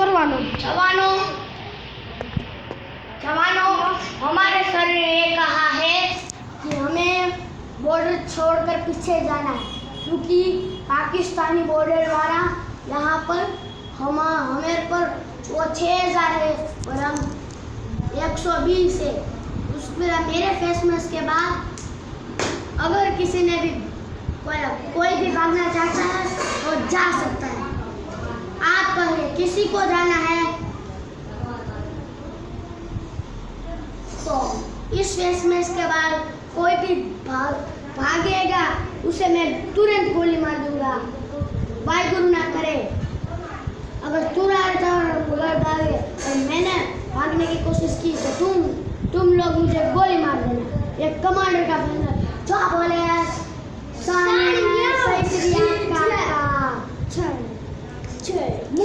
करवानो जवानों, हमारे सर ने ये कहा है कि हमें बॉर्डर छोड़कर पीछे जाना है, क्योंकि पाकिस्तानी बॉर्डर वाला यहाँ पर हमें पर वो 6000 है और हम 120 है। उस पर मेरे फेसमेस के बाद अगर किसी ने भी कोई भी भागना चाहता है वो जा सकता है। आप कहिए किसी को जाना है तो इस फेसमेस के बाद कोई भी भागेगा उसे मैं तुरंत गोली मार दूंगा। वाहिगुरु ना करे, अगर तू भागे और मैंने भागने की कोशिश की तो तुम लोग मुझे गोली मार देना। एक कमांडर का बंदा जो बोले मुझे